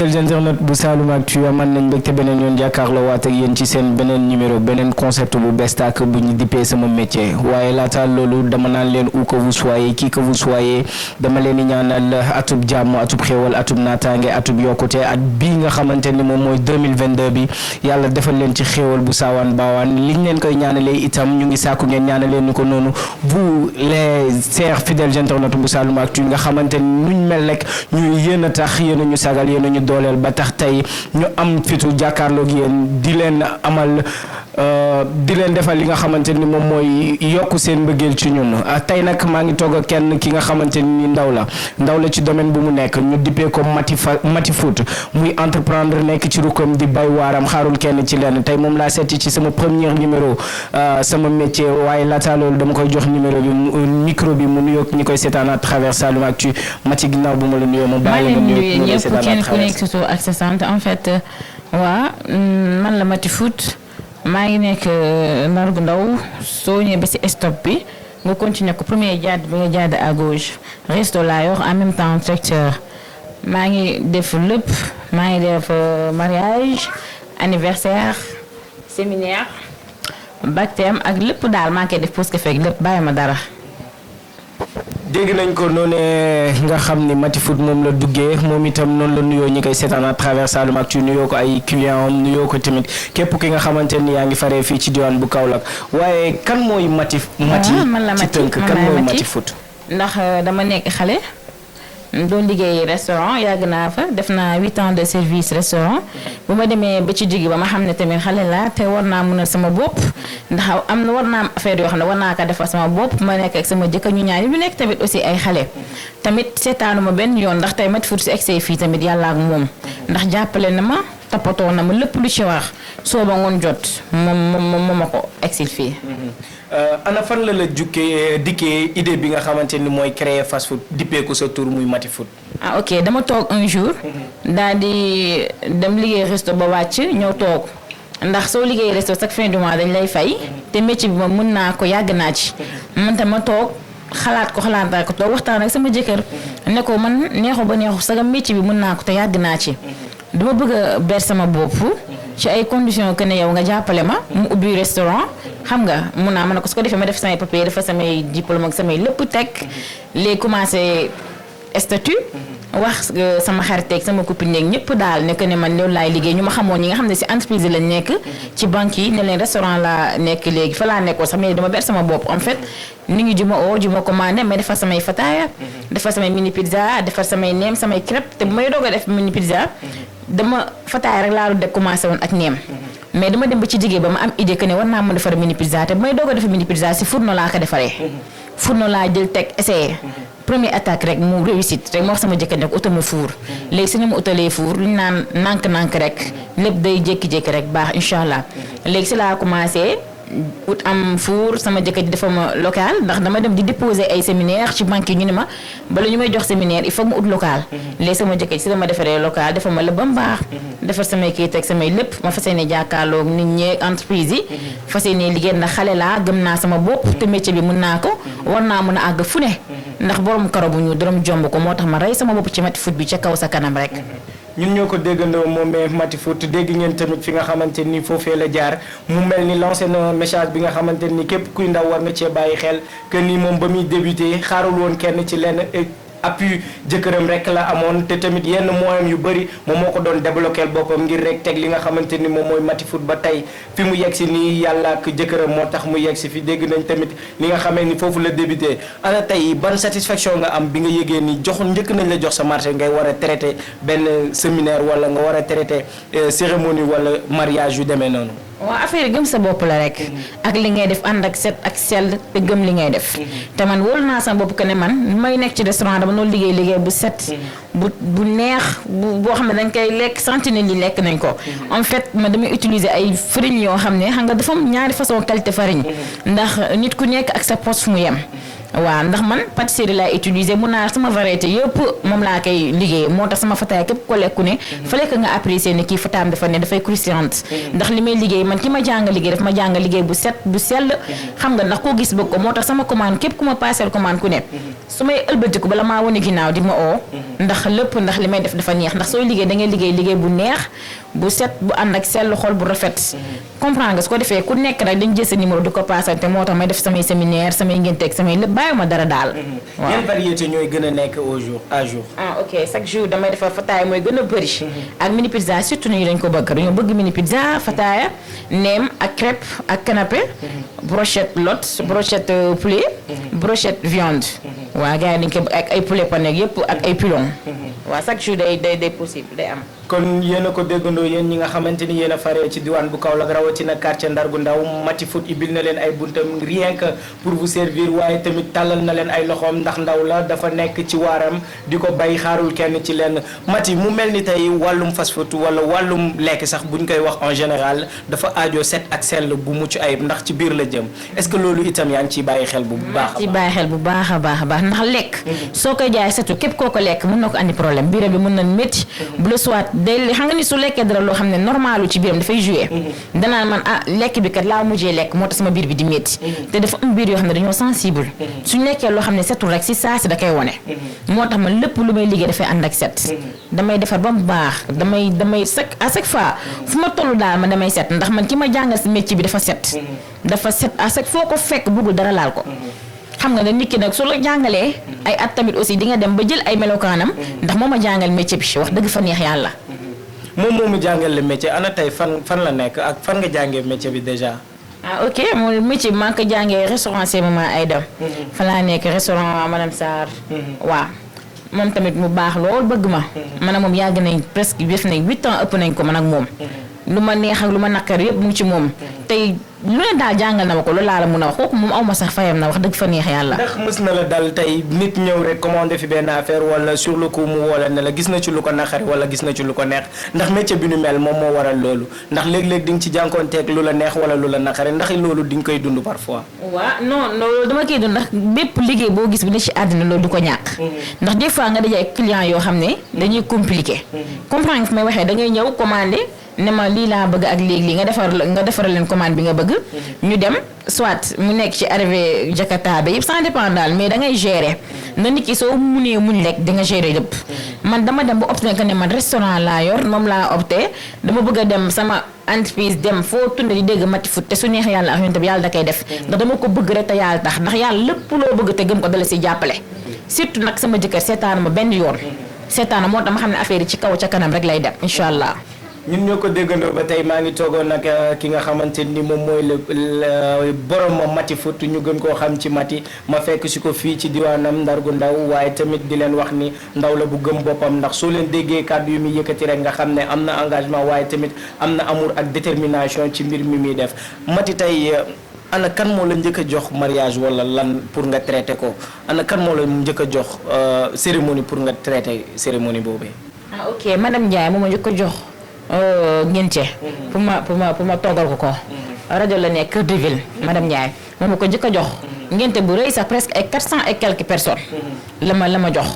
fidèles internautes bu Saloum Actu man nañ mbégte beneen yoon jàkkaarloo waat ak yéen ci seen beneen numéro beneen concept bu bees tàkk bu ñu dippee sama métier waaye laata loolu dama naan leen où que vous soyez qui que vous soyez dama leen di ñaanal atub jàmm atub xéewal atub naataange atub yokkute at bii nga xamante ni moom mooy 2022 bi yàlla defal leen ci xéewal bu saawaan baawaan liñ leen koy ñaanalee itam ñu ngi sàkku ngeen ñaanalee ni ko noonu vous les chers fidèles internautes bu Saloum Actu nga xamante ni nuñ mel rek ñu yéen a tax yéen a ñu sagal yéen a ñu dooleel ba tax tey ñu am fitu jàkkaarloog yéen di leen amal di leen defal li nga xamante ni moom mooy yokk seen mbëggeel ci ñun tey nag maa ngi toog ak kenn ki nga xamante ni ndaw la ci domaine bu mu nekk ñu dippee ko Mati Foot muy entreprendre nekk ci rukkam di bay waaram xaarul kenn ci lenn tey moom laa seeti ci sama premier numéro sama métier waaye laata loolu dama koy jox numéro bi micro bi mu nuyoog ñi koy seetaan à travers Saloum Actu Mati ginnaaw bu ma la nuyoo ma bàyyi la nuyu ñëpp kenn ku nekk surtout ak sa sant en fait man la Mati Foot maa ngi nekk Ndar gu ndaw soo ñëwee ba si stop bi nga continuer ko premier jaad bi nga jaad à gauche resto laa yor en même temps tracteur maa ngi def lépp maa ngi def mariage anniversaire séminaire baptême ak lépp daal maa ngi koy def parce que fekk lépp bàyyi ma dara. dégg nañ ko noonu nga xam ni Mati Foot moom la duggee moom itam noonu la nuyoo ñi koy seetaan à travers Saloum Actu nuyoo ko ay client am nuyoo ko tamit képp ki nga xamante ni yaa ngi faree fii ci diwaan bu Kaolack waaye kan mooy Mati ci tënk kan mooy Mati Foot ndax dama nekk xale doon liggéey restaurant yàgg naa fa def naa 8 ans de service restaurant bu ma demee ba ci digg ba ma xam ne tamit xale laa te war naa mën a sama bopp ndax am na war naa am affaire yoo xam ne war naa ko defal sama bopp ma nekk ak sama jëkkër ñu ñaar yi ñu nekk tamit aussi ay xale tamit seetaanu ma benn yoon ndax tey Mati Foot si egsee fii tamit yàlla ak moom ndax jàppale na ma toppatoo na ma lépp lu ci wax soo ba ngoon jot moom ma ko egsil fii. ana fan la jukkee dikkee idée bi nga xamante ni mooy créer fast food dippee ko sa tur muy Mati Foot. Ok dama toog un jour. daal di dem liggéey resto ba wàcc ñëw toog ndax soo liggéey resto chaque fin du mois dañ lay fay te métier bi moom mën naa ko yàgg naa ci man tam ma toog xalaat ko toog waxtaan ak sama jëkkër ne ko man neexu ba neexu saga métier bi mën naa ko te yàgg naa ci dama bëgg a ber sama bopp. ci ay conditions que ne yow nga jàppale ma mu ubbi restaurant xam nga mun naa mën a ko su ko defee ma def samay papier dafa samay diplôme ak samay lépp teg léegi commencé statut wax sama xariteeg sama copine yeeg ñëpp daal ne que ne man loolu laay liggéey ñu ma xamoon ñi nga xam ne si entreprise lañ nekk ci banque yi ne leen restaurant laa nekk léegi fa laa nekkoon sax mais dama ber sama bopp en fait nit ñi ju ma commandé mais defar samay fataaya defar samay mini pizza defar samay neem samay crêpe te bu may doog a def mini pizza dama fataaya rek laa doon def commencé woon ak neem mais dama dem ba ci jigéen ba ma am idée que ne war naa mën defar mini pizza te bu may doog a def mini pizza si fourneau laa ko defaree fourneau laa jël teg essayé première attaque rek mu réussite rek moo wax sama jëkkër nekk uta ma four léegi suñu ma utalee four lu ñu naan nànk-nànk rek lépp day jékki-jékki rek baax incha allah léegi si laa commencé ut am four sama jëkkër ji dafa ma local ndax dama dem di déposer ay séminaire ci banque yi ñu ne ma bala ñu may jox séminaire il faut mu ut local léegi sama jëkkër ji si dama defaree local dafa ma la ba mu baax defar samay kayit ak samay lépp ma fas yéene jàkkaarloog nit ñi entreprise yi fas yéene liggéey ndax xale laa gëm naa sama bopp te métier bi mën naa ko war naa mën a àgg fu ne ndax borom karo bu ñu dërëm jomb ko moo tax ma rey sama bopp ci Mati Foot bi ca kaw sa kanam rek. ñun ñoo ko déggandoo moom Mati Foot dégg ngeen tamit fi nga xamante ni foofee la jaar mu mel ni lancé na message bi nga xamante ni képp kuy ndaw war nga cee bàyyi xel que ni moom ba muy débuté xaarul woon kenn ci lenn appui jëkkëram rek la amoon te tamit yenn moyens yu bëri moom moo ko doon débloquer boppam ngir rek teg li nga xamante ni moom mooy Mati Foot ba tey fi mu yegg si nii yàlla ak jëkkëram moo tax mu yegg si fi dégg nañ tamit li nga xamee ni foofu la débuté ana tey ban satisfaction nga am bi nga yëgee ni njëkk nañ la jox sa marché ngay war a traité benn séminaire wala nga war a traité cérémonie wala mariage yu demee noonu. waaw affaire gëm sa bopp la rek ak li ngay def ànd ak set ak sell te gëm li ngay def te man wóolu naa sama bopp que ne man may nekk ci restaurant dama noonu liggéey bu set bu neex boo xam ne dañ koy lekk sentinelle yi lekk nañ ko en fait ma damay utiliser ay farine yoo xam ne xam nga dafa am ñaari façon qualité farine ndax nit ku nekk ak sa poste fu mu yem waaw ndax man pâtisserie laay utiliser mun naa sama variété yëpp moom laa koy liggéey moo tax sama fataay képp ko lekku ne fallait que nga apprécier ne kii fataam dafa ne dafay croustillante ndax li may liggéey man ki ma jàng liggéey daf ma jàng liggéey bu set bu sell xam nga ndax koo gis bëgg ko moo tax sama commande képp ku ma passel commande ku ne su may ëlbatiku bala maa wane ginnaaw di ma oo ndax li may def dafa neex ndax sooy liggéey da ngay liggéey bu neex bu set bu ànd ak sell xol bu rafet comprendre nga su ko defee ku nekk rek dañ jël sa numéro di ko paasante moo tax may def samay séminaire samay ngénteeg samay lépp bàyyiwuma dara daal waaw yan variété ñooy gën a nekk à jour ok chaque jour damay defar fataaya mooy gën a bëri ak mini pizza surtout ñu dañ ko bëgg dañoo bëgg mini pizza fataaya neem ak crêpe ak canapé brochette lot brochette poulet brochette viande waaw gars yi dañ ko ak ay poulet pané yëpp ak ay pilon waaw chaque jour day possible day am kon yéen a ko déggandoo yéen ñi nga xamante ni yéen a faree ci diwaan bu Kaolack rawatina quartier Ndargu Ndaw Mati Food ibil na leen ay buntam rien que pour vous servir waaye tamit tàllal na leen ay loxoom ndax ndaw la dafa nekk ci waaram di ko bay xaarul kenn ci lenn Mati mu mel ni tey wàllum fast food wala wàllum lekk sax buñ koy wax en général dafa aajo set ak sell bu mucc ayib ndax ci biir la jëm est-ce que loolu itam yaa ngi ciy bàyyi xel bu baax ci bàyyi xel bu baax a baax ndax lekk soo koy jaay setu képp koo ko lekk mën na ko andi problème biir bi mën na métti bu la soit day xam nga ni su lekkee dara loo xam ne normalu ci biiram dafay jouer danaan man lekk bi kat laa mujjee lekk moo tax sama biir bi di métti te dafa am biir yoo xam ne dañoo sensible suñ lekkee loo xam ne setul rek si saa si da koy wone moo tax man lépp lu may liggéey dafay ànd ak set damay defar ba mu baax damay à chaque fois fu ma toll daal ma damay set ndax man ki ma jàngal si métier bi dafa set à chaque foo ko fekk bëggul dara laal ko xam nga ne nit ki nag su la jàngalee ay at tamit aussi di nga dem ba jël ay melokaanam ndax moo ma jàngal métier bi wax dëgg fa neex yàlla moom moomu jàngal le métier ana tey fan la nekk ak fan nga jàngee métier bi déjà ok mooy métier bi maa ngi ko jàngee restaurant c'est maman Aïda fa laa nekk restaurant madame Sarr waaw moom tamit mu baax lool bëgg ma man ak moom yàgg nañ presque def nañ 8 ans ëpp nañ ko man ak moom lu ma neex ak lu ma naqar yëpp mu ngi ci moom tey lu ne daal jàngal na ma ko loolu laa la mun a wax kooku moom aw ma sax fayam na wax dëgg fa neex yàlla. ndax mës na la dal tey nit ñëw rek commandé fi benn affaire wala sur le coup mu woola ne la gis na ci lu ko naqari wala gis na ci lu ko neex ndax métier bi nu mel moom moo waral loolu ndax léeg-léeg di nga ci jànkoonteeg lu la neex wala lu la naqari ndax loolu di nga koy dund parfois. waaw non loolu dama koy dund ndax bépp liggéey boo gis bi ne ci àddina loolu du ko ñàkk. ndax des fois nga daje ay clients yoo xam ne dañuy compliqué. comprendre nga fi may waxee da ngay ñëw commandé. ne ma lii laa bëgg ak léegi nga defaral leen commande bi nga bëgg ñu dem soit mu nekk ci arrivé Jakarta bi yëpp ça dépend daal mais da ngay gérer na nit ki soo munee muñ rek di nga gérer lépp man dama dem ba opté que ne man restaurant laa yor moom laa opté dama bëgg a dem sama entreprise dem foo tunde di dégg Mati Food te su neex yàlla ak ñun tamit yàlla da koy def ndax dama ko bëgg rek te yàlla tax ndax yàlla lépp loo bëgg te gëm ko dala si jàppale surtout nag sama jëkkër seetaanu ma benn yoon seetaanu moo tax ma xam ne affaire yi ci kaw ca kanam rek lay dem incha allah. ñun ñoo ko déggandoo ba tey maa ngi toogoon nag ki nga xamante ni moom mooy le borom Mati Food ñu gën koo xam ci Mati ma fekk si ko fii ci diwaanam Ndargu Ndaw waaye tamit di leen wax ni ndaw la bu gëm boppam ndax soo leen déggee kàddu yu muy yëkkati rek nga xam ne am na engagement waaye tamit am na amour ak détermination ci mbir mi muy def Mati tey ana kan moo la njëkk a jox mariage wala lan pour nga traité ko ana kan moo la njëkk a jox cérémonie pour nga traité cérémonie boobee. ok madame Ndiaye moo ma njëkk a jox. ngénte pour ma toggal ko rajo la nekk Kër de Ville madame Ndiaye moom ko njëkk a jox ngénte bu rëy sax presque ay 400 et quelques personnes la ma jox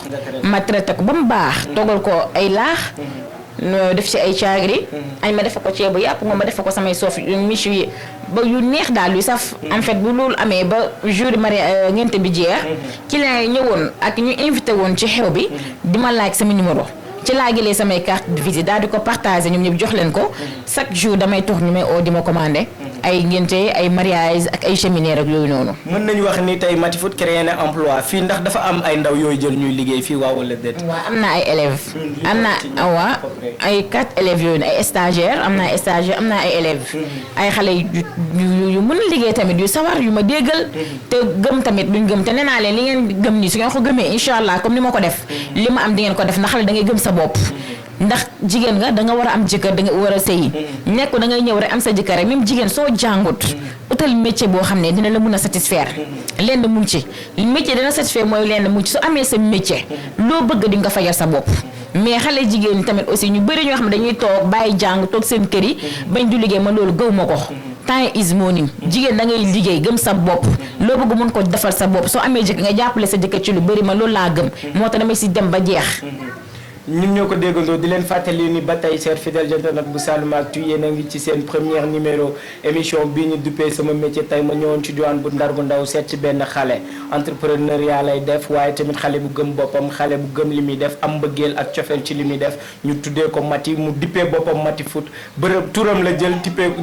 ma traité ko ba mu baax toggal ko ay laax def ci ay caagri añ ma defa ko ceebu yàpp nga ma defa ko samay soof michu yi ba yu neex daal yu saf en fait bu loolu amee ba jour mari ngénte bi jeex client yi ñëwoon ak ñu invité woon ci xew bi di ma laaj sama numéro ci laa jëlee samay carte de visite daal di ko partagé ñoom ñëpp jox leen ko chaque jour damay toog ñu may oo di ma commandé ay ngénte ay mariage ak ay séminaire ak yooyu noonu. mën nañu wax ni tey Mati Food créé na emploi fii ndax dafa am ay ndaw yooyu jël ñuy liggéey fii waaw wala déet. waaw am na ay élèves. am na ay 4 élèves yooyu ay stagiaires am na ay stagiaires am na ay élèves. ay xale yu mën a liggéey tamit yu sawar yu ma déggal. te gëm tamit duñ gëm te nee naa leen li ngeen gëm nii su ngeen ko gëmee incha allah comme ni ma ko def. li ma am di ngeen ko def ndax xale da ngay gëm sa bopp. ndax jigéen nga da nga war a am jëkkër da nga war a sëyi nekku da ngay ñëw rek am sa jëkkër rek même jigéen soo jàngut utal métier boo xam ne dina la mun a satisfaire lenn mu ngi ci métier dina satisfaire mooy lenn mu ngi ci su amee sa métier loo bëgg di nga fajal sa bopp mais xale jigéen ñi tamit aussi ñu bëri ñoo xam ne dañuy toog bàyyi jàng toog seen kër yi bañ du liggéey ma loolu gëw ma ko temps is morning jigéen da ngay liggéey gëm sa bopp loo bëgg mun ko defal sa bopp soo amee jëkkër nga jàppale sa jëkkër ci lu bëri ma loolu laa gëm moo tax damay si dem ba jeex ñun ñoo ko déggandoo di leen fàttali ni ba tey chers fidèles internet bu Saloum-Actu yéen a ngi ci seen première numéro émission bii ñu duppee sama métier tey ma ñëwoon ci diwaan bu Ndar bu ndaw seet ci benn xale entrepreneuriat lay def waaye tamit xale bu gëm boppam xale bu gëm li muy def am mbëggeel ak cofeel ci li muy def ñu tuddee ko Mati mu dippee boppam Mati Foot bërëb turam la jël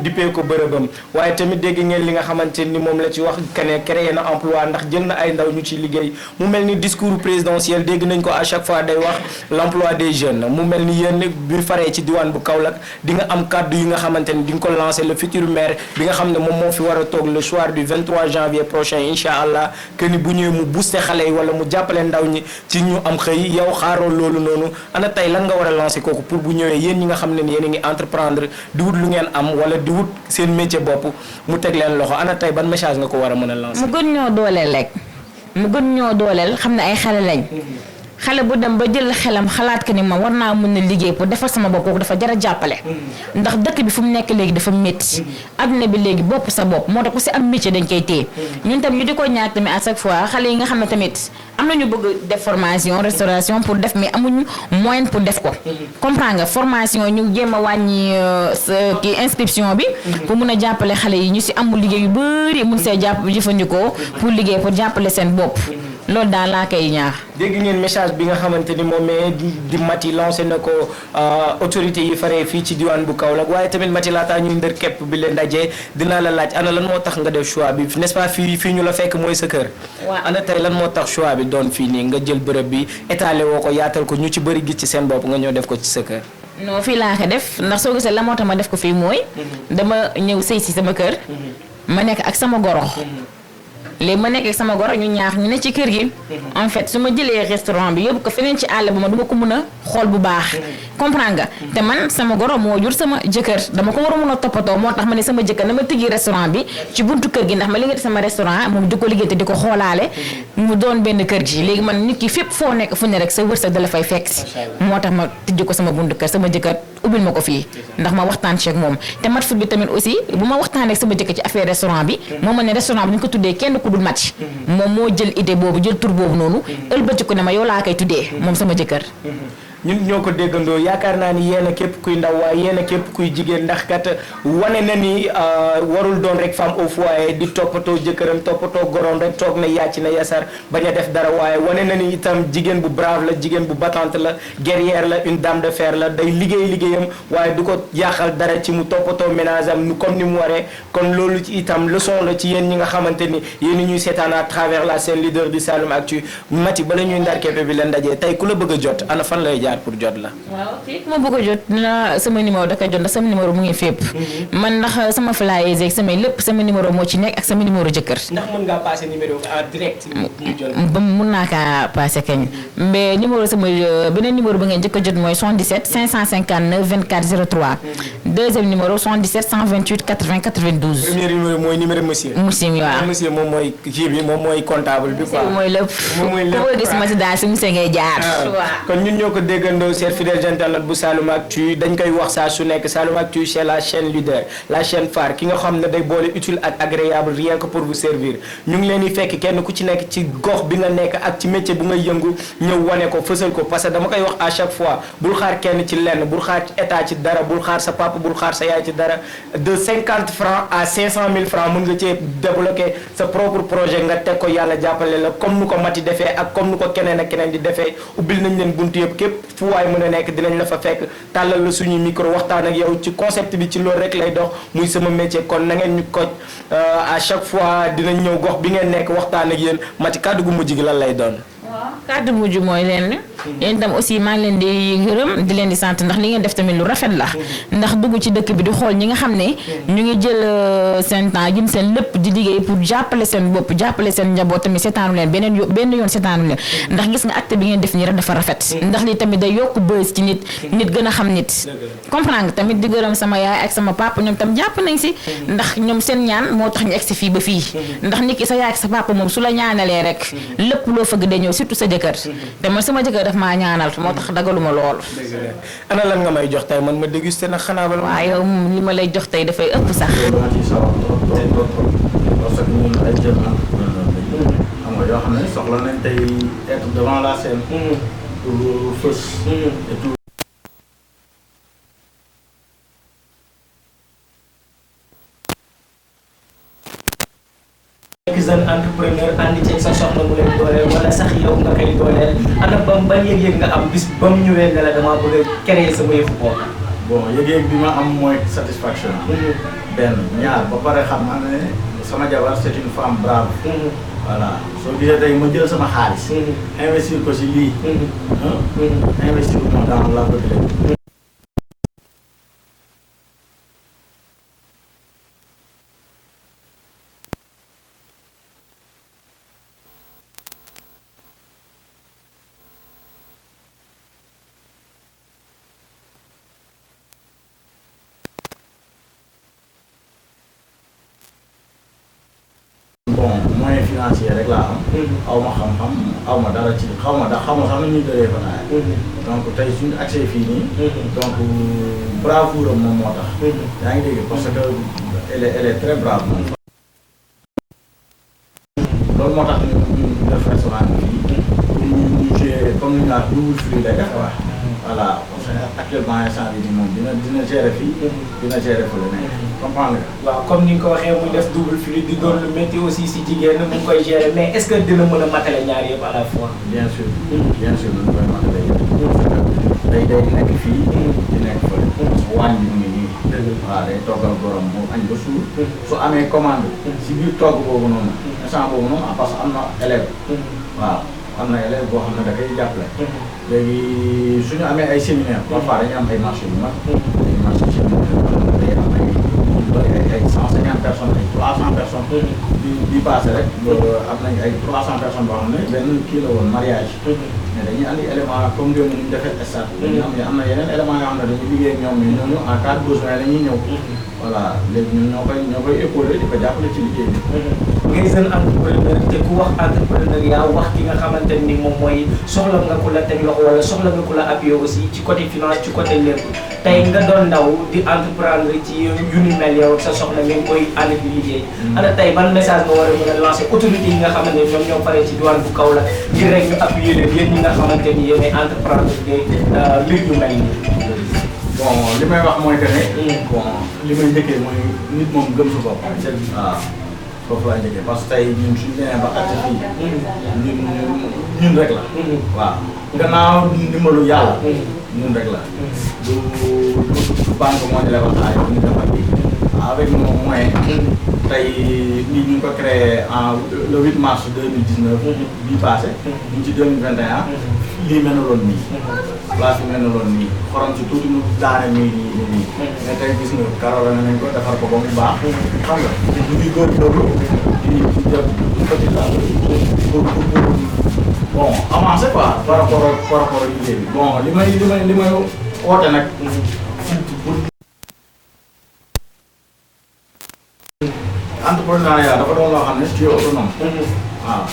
dippee ko bërëbam waaye tamit dégg ngeen li nga xamante ni moom la ci wax kene créé na emploi ndax jël na ay ndaw ñu ci liggéey mu mel ni discours présidentiel dégg nañ ko à chaque fois day wax l'emploi des jeunes mu mel ni yéen bi faree ci diwaan bu Kaolack di nga am kàddu yi nga xamante ni di nga ko lancer le futur maire bi nga xam ne moom moo fi war a toog le soir du 23 janvier prochain incha allah que ni bu ñëwee mu booster xale yi wala mu jàppale ndaw ñi ci ñu am xëy yow xaaroo loolu noonu ana tey lan nga war a lancer kooku pour bu ñëwee yéen ñi nga xam ne ni yéen a ngi entreprendre di wut lu ngeen am wala di wut seen métier bopp mu teg leen loxo ana tey ban message nga ko war a mën a lancer. mu gën ñoo dooleel rek mu gën ñoo dooleel xam ne ay xale lañ. xale bu dem ba jël xelam xalaat que ni ma war naa mën a liggéey pour defar sama bopp kooku dafa jar a jàppale. ndax dëkk bi fu mu nekk léegi dafa métti. adduna bi léegi bopp sa bopp moo tax ku si am métier dañ koy téye. ñun tam ñu di ko ñaax tamit à chaque fois xale yi nga xam ne tamit am na ñu bëgg def formation restauration pour def mais amuñu moyen pour def ko. comprends nga formation ñu jéem a wàññi kii inscription bi. pour mun a jàppale xale yi ñu si amul liggéey yu bëri mun see jëfandikoo pour liggéey pour jàppale seen bopp. loolu daal laa koy ñaax. dégg ngeen message bi nga xamante ni moom di Mati lancé na ko autorité yi faree fii ci diwaan bu Kaolack waaye tamit Mati laataa ñuy ndër képp bi leen dajee dinaa la laaj ana lan moo tax nga def choix bi n'est-ce pas fii ñu la fekk mooy sa kër. waaw ana tey lan moo tax choix bi doon fii nii nga jël bërëb bi étalé woo ko yaatal ko ñu ci bëri gis ci seen bopp nga ñëw def ko ci sa kër. non fii laa ko def ndax soo gisee la moo tax ma def ko fii mooy. dama ñëw sëy si sama kër. ma nekk ak sama goro. léegi ma nekk ak sama goro ñu ñaax ñu ne ci kër gi. en fait su ma jëlee restaurant bi yóbbu ko feneen ci àll ba ma duma ko mën a xool bu baax. comprendre nga te man sama goro moo jur sama jëkkër dama ko war a mën a toppatoo moo tax ma ne sama jëkkër na ma tëggi restaurant bi ci buntu kër gi ndax ma liggéey sama restaurant moom di ko liggéey te di ko xoolaale mu doon benn kër gi léegi man nit ki fépp foo nekk fu ne rek sa wërsëg dala fay fekk si. moo tax ma tëjji ko sama buntu kër sama jëkkër ubbil ma ko fii ndax ma waxtaan ci ak moom te Mati Foot bi tamit aussi bu ma waxtaanee ak sama jëkkër ci affaire restaurant bi moo ma ne restaurant bi ñu ko tuddee kenn ku dul Mati moom moo jël idée boobu jël tur boobu noonu ëlbati ko ne ma yow laa koy tuddee moom sama jëkkër. ñun ñoo ko déggandoo yaakaar naa ni yéen a képp kuy ndaw waaye yéen a képp kuy jigéen ndax kat wane na ni warul doon rek femme au foyer di toppatoo jëkkëram toppatoo goroom rek toog na yàcc na yasar bañ a def dara waaye wane na ni itam jigéen bu brave la jigéen bu battante la guerrière la une dame de fer la day liggéeyam waaye du ko yàqal dara ci mu toppatoo ménage am nu comme ni mu waree kon loolu ci itam leçon la ci yéen ñi nga xamante ni yéen ñuy seetaan à travers la scène leader du Saloum-Actu Mati bala ñuy ndar képp bi leen dajee tey ku la bëgg a jot ana fan lay jaar pour jot la. waaw fii ma bëgg a jot dina sama numéro da koy jot ndax sama numéro mu ngi fépp. man ndax sama flyers yeeg samay lépp sama numéro moo ci nekk ak sama numéro jëkkër. ndax mën ngaa passé numéro en direct. ba mun naa kaa passé kañ mais numéro sama beneen numéro ba ngeen njëkk a jot mooy 77 559 24 03. deuxième numéro 77 128 80 92. premier numéro mooy numéro monsieur. monsieur waaw monsieur moom mooy kii bi moom mooy comptable bi quoi. mooy lépp moom mooy lépp ku bëgg gis Mati daal si monsieur ngay jaar. waaw kon ñun ñoo ko déggandoo chers fidèles internautes bu Saloum-Actu dañ koy wax saa su nekk Saloum-Actu c'est la chaîne leader la chaîne phare ki nga xam ne day boole utile ak agréable rien que pour vous servir ñu ngi leen di fekk kenn ku ci nekk ci gox bi nga nekk ak ci métier bu ngay yëngu ñëw wane ko fësal ko parce que dama koy wax à chaque fois bul xaar kenn ci lenn bul xaar ci état ci dara bul xaar sa papa bul xaar sa yaay ci dara de 50 francs à 500 000 francs mën nga cee débloquer sa propre projet nga teg ko yàlla jàppale la comme nu ko Mati defee ak comme nu ko keneen ak keneen di defee ubbil nañ leen buntu yëpp képp fu waay mën a nekk dinañ la fa fekk tàllal la suñuy micro waxtaan ak yow ci concept bi ci loolu rek lay dox muy sama métier kon na ngeen ñu ko à chaque fois dinañ ñëw gox bi ngeen nekk waxtaan ak yéen Mati kàddu gu mujj gi lan lay doon. kàddu mujj mooy leen yéen itam aussi maa ngi leen di gërëm di leen di sant ndax li ngeen def tamit lu rafet la ndax dugg ci dëkk bi di xool ñi nga xam ne ñu ngi jël seen temps jëm seen lépp di liggéey pour jàppale seen bopp jàppale seen njaboot tamit seetaanu leen benn yoon seetaanu leen ndax gis nga acte bi ngeen def nii rek dafa rafet ndax li tamit day yokk bës ci nit gën a xam nit comprendre nga tamit di gërëm sama yaay ak sama papa ñoom tam jàpp nañ si ndax ñoom seen ñaan moo tax ñu egsi fii ba fii ndax nit ki sa yaay ak sa papa moom su la ñaanalee rek lépp loo fëgg day ñëw surtout sa jëkkër te man sama jëkkër daf maa ñaanal moo tax dagaluma lool. ana lan nga may jox tey man ma dégusté nag xanaa ba. waaw yow li ma lay jox tey dafay ëpp sax. parce que ñun ay jeunes entrepreneurs lañu. xam nga yoo xam ne soxla nañ tey être devant la scène. pour fës et tout. nekk jeune entrepreneur ànd ceeg sa soxna mu leen dooleel wala sax yow nga koy dooleel ana ban yëg-yëg nga am bis ba mu ñëwee ne la dama bëgg a créer sama yëfu bopp. bon yëg-yëg bi ma am mooy satisfaction. benn ñaar ba pare xam naa ne sama jabar c'est une femme brave. voilà soo gisee tey ma jël sama xaalis. investir ko si lii. investir ko dans la côté. bon moyen financier rek laa am. aw ma xam-xam aw ma dara ci xaw ma sax nu ñuy dëree fa naay. donc tey suñu accès fii nii. donc bravoure moom moo tax. yaa ngi dégg parce que elle est très brave. loolu moo tax ñu def restaurant bi fii pour ñu jouer comme ni ñu naan double fruit lay def quoi. voilà parce que actuellement instant bii nii moom dina gérer fii. dina gérer fële ne comprendre nga. waaw comme ni nga ko waxee muy def double flux di doon lu métti aussi si jigéen mu ngi koy gérer mais est-ce que dina mën a matale ñaar yëpp à la fois. bien sûr bien sûr ñu koy matale yëpp. day nekk fii. di nekk fële. waañ bi mu ngi nii. waaw day toggal borom mu añ ba suur. su amee commande. si biir togg boobu noonu. instant boobu noonu parce que am na élève. waaw am na élève boo xam ne da koy jàppale. léegi suñu amee ay séminaire parfois dañuy am ay marché yu mag. ay marché séminaire day am ay 150 personnes ay 300 personnes. di passé rek. am nañ ay 300 personnes boo xam ne benn kii la woon mariage. mais dañuy andi élément comme démb ni ñu defee stade. am na yeneen éléments yoo xam ne dañuy liggéey ak ñoom mais ñooñu en cas de besoin dañuy ñëw. voilà léegi ñun ñoo koy épaulé di ko jàppale ci liggéey bi. ngay jeune entrepreneur te ku wax entrepreneuriat wax ki nga xamante ni moom mooy soxla nga ku la teg loxo wala soxla nga ku la appuyé aussi ci côté finance ci côté lépp tey nga doon ndaw di entreprendre ci yu ni mel yow sa soxla ngeen koy ànd di liggéey. ana tey ban message nga war a mën a lancer autorité yi nga xamante ne ñoom ñoo pare ci diwaan bu Kaolack ngir rek ñu appuyé leen yéen ñi nga xamante ni yéen ay entreprendre de mbir yu mel nii. bon li may wax mooy que ne. bon li may njëkkee mooy nit moom gëm sa bopp. waaw foofu laa njëkkee parce que tey ñun suñu nee ba àgg fii. ñun rek la. waaw gannaaw ndimbalu yàlla. ñun rek la. du banque moo ñu lay wax yow ñu defar lii. avec nos moyens. tey lii ñu ngi ko créé en le 8 mars 2019. bii passé. ñu ngi ci 2021. lii mel na loon nii. place bi mel na loon nii xorom si tuuti mu daane nii. mais tey gis nga karole nañ ko defar ko ba mu baax. xam nga ñu ngi góorgóorlu di def petit à petit pour bon avancer quoi par rapport ak liggéey bi bon li may woote nag. pour entrepreneuriat dafa doon loo xam ne tu es autonome. waaw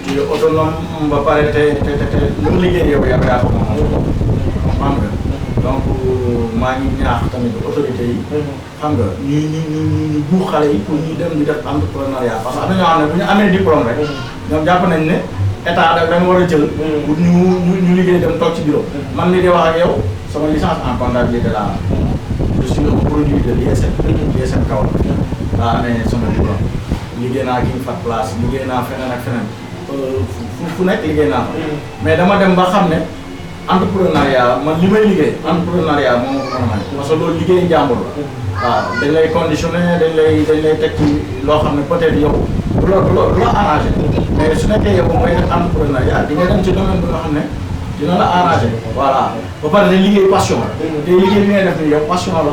tu es autonome ba pare te lu liggéey yow yaa ko moom. xam nga donc maa ngi ñaax tamit autorités yi. xam nga ñu buux xale yi pour ñu dem di def entrepreneuriat parce que am na ñoo xam ne bu ñu amee diplôme rek. ñoom jàpp nañ ne état da dañ war a jël. pour ñu liggéey dem toog ci bureau. man mii di wax ak yow sama licence en comptabilité laa am. je suis un produit de l'ISM. l'ISM Kaolack laa amee sama diplôme. liggéey naa King Fahd Place liggéey naa feneen ak feneen. fu nekk liggéey naa ko. mais dama dem ba xam ne entrepreneuriat man li may liggéey. entrepreneuriat moom moo ko mën a may. parce que loolu liggéey jàmbur la. waaw dañ lay conditionné dañ lay teg ci loo xam ne peut-être yow du la arrangé. mais su nekkee yow mooy def entrepreneuriat di nga dem ci domaine bi nga xam ne dina la arrangé. voilà ba pare ne liggéey passion la. te liggéey bi ngay def nii yow passion la.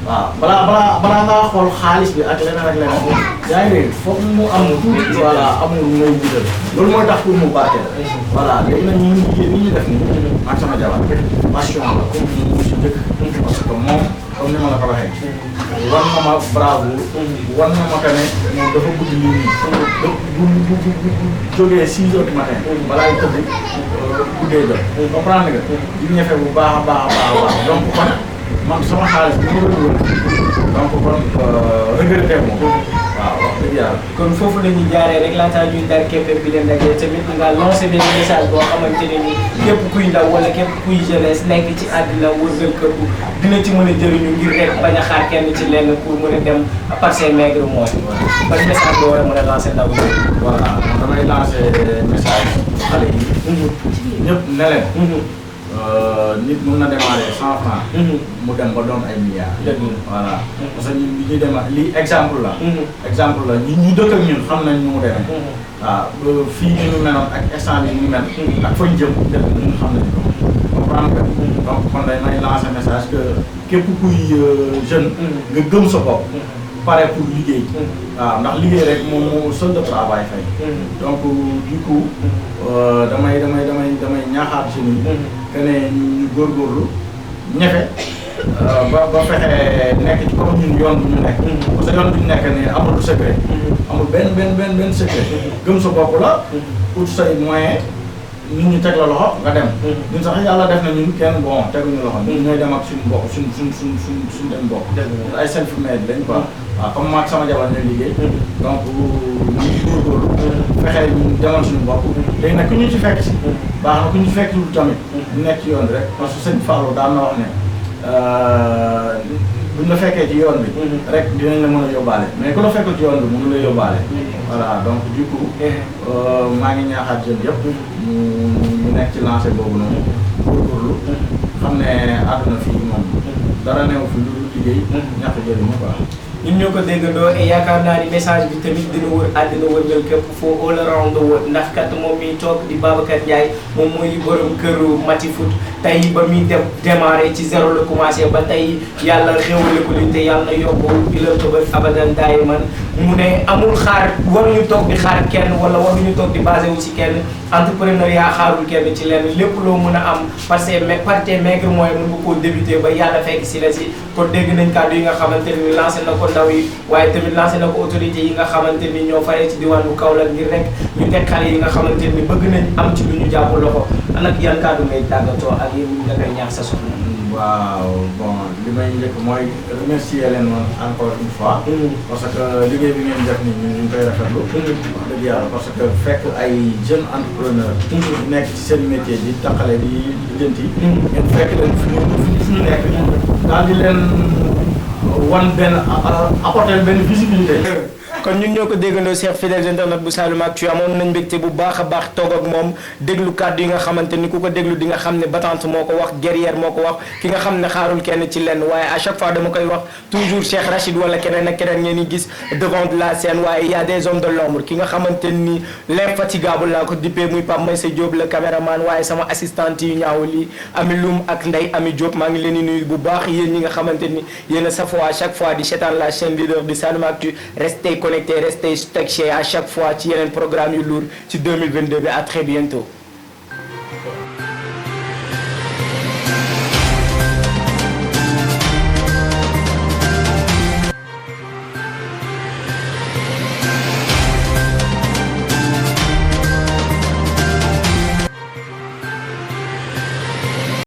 waaw balaa ngaa xool xaalis bi ak leneen ak leneen. yaa ngi dégg foog mu am tuuti. voilà amul lu ngay jiital. loolu mooy tax pour mu barkeel. voilà léegi nag ñun liggéey bi ñu def nii. ak sama jabar passion la comme mu si dëkk. parce que moom comme ni ma la ko waxee. war na ma bravo. war na ma que ne moom dafa gudd lii nii. bu jógee 6 heures du matin. balaa ñu tëdd guddee jot. comprendre nga. di ñefe bu baax a baax donc kon man sama xaalis bi ma doon wër. donc kon regretté moom. waaw wax dëgg yàlla. kon foofu la ñuy jaaree rek laataa ñuy dar képp bi leen rek tamit nga lancé benn message boo xamante ne ni képp kuy ndaw wala képp kuy jeunesse nekk ci àddina wërgal këpp dina ci mën a jëriñu ngir rek bañ a xaar kenn ci lenn pour mën a dem par ses maigres moyens. ban message boo war a mën a lancé ndaw yi. voilà damay lancé message xale yi. ñëpp ne leen. nit mën na démarrer 100 francs. mu dem ba doon ay milliards. voilà parce que ñun bi ñuy démarrer lii exemple la. exemple la ñu dëkk ak ñun xam nañ ñu mu demee. waaw fii ni ñu meloon ak instant bi ñu mel. ak fañ jëm ñun xam nañ ko. comprendre nga. donc kon may lancer message que képp kuy jeune. nga gëm sa bopp. pare pour liggéey. waaw ndax liggéey rek moom moo seul de travail fay. donc du coup damay ñaaxaat si nii. que ne ñu góorgóorlu ñefe ba fexe nekk ci comme ñun yoon bu ñu nekk. parce que yoon bu ñu nekk ne amul secret. amul benn secret. gëm sa bopp la. ut say moyen nit ñi teg la loxo nga dem. ñun sax yàlla def na ñun kenn bon teguñu loxo. ñun ñooy dem ak suñu bopp suñ dem bopp. ay self-made lañ quoi. waaw comme maag sama jabar ñooy liggéey. donc ñu ngi góorgóorlu. fexe ñu demal suñu bopp. léegi nag ku ñu ci fekk si. baax na ku ñu ci fekk lu tamit. ñu nekk ci yoon bi rek parce que sëñ Fallou daan na wax ne buñ la fekkee ci yoon bi. rek dinañ la mën a yóbbaale mais ku la fekkul ci yoon bi mënu la yóbbaale. voilà donc du coup maa ngi ñaaxaat jeunes yëpp. ñu nekk ci lancé boobu noonu. góorgóorlu xam ne àdduna fii moom dara neew fi lu liggéey. ñàkk jëriñu quoi. ñun ñoo ko déggandoo et yaakaar naa ni message bi tamit dina wër àddina wërngal képp foo all around the world ndax kat moom miy toog di Babacar Ndiaye moom mooy borom këru Mati Foot tey ba muy démarré ci zéro la commencé ba tey yàlla xéwale ko li te yàlla na yokku ilal ko ba abadan daay man mu ne amul xaar waruñu toog di xaar kenn wala waruñu toog di basé wu ci kenn entrepreneuriat xaarul kenn ci lenn lépp loo mën a am parce que par tes maigres moyens mën nga koo débuté ba yàlla fekk si la si kon dégg nañ kàddu yi nga xamante ni lancé na ko ndaw yi waaye tamit lancé na ko autorité yi nga xamante ni ñoo faree ci diwaan bu Kaolack ngir rek ñu teg xale yi nga xamante ni bëgg nañ am ci lu ñu jàpp loxo nag yan kàddu ngay tàggatoo ak yéen ñi nga koy ñaax sa soxna. waaw bon li may njëkk mooy remercier leen woon encore une fois. parce que liggéey bi ngeen def nii ñun ñu ngi koy rafetlu. wax dëgg yàlla parce que fekk ay jeunes entrepreneurs. nekk ci seen métier di taqale di lijjanti. ngeen fekk leen fi ñu nekk. daal di leen wan benn apporter benn visibilité. kon ñun ñoo ko déggandoo Cheikh fidèles internet bu Saloum-Actu amoon nañ mbégte bu baax a baax toog ak moom déglu kàddu yi nga xamante ni ku ko déglu di nga xam ne battante moo ko wax guerrière moo ko wax ki nga xam ne xaarul kenn ci lenn waaye à chaque fois dama koy wax toujours Cheikh Rachid wala keneen ak keneen ngeen di gis devant de la scène waaye il y a des hommes de l'ombre ki nga xamante ni l'infatigable laa ko dippee muy Pape Maïssa Diop le caméraman waaye sama assistante yu ñaaw lii Ami Loum ak Ndeye Ami Diop maa ngi leen di nuyu bu baax yéen ñi nga xamante ni yéen a safoo à chaque fois di seetaan la chaîne leader du Saloum-Actu restez connectés restez scotchés à chaque fois ci yeneen programme yu lourd ci 2022 bi à très bientôt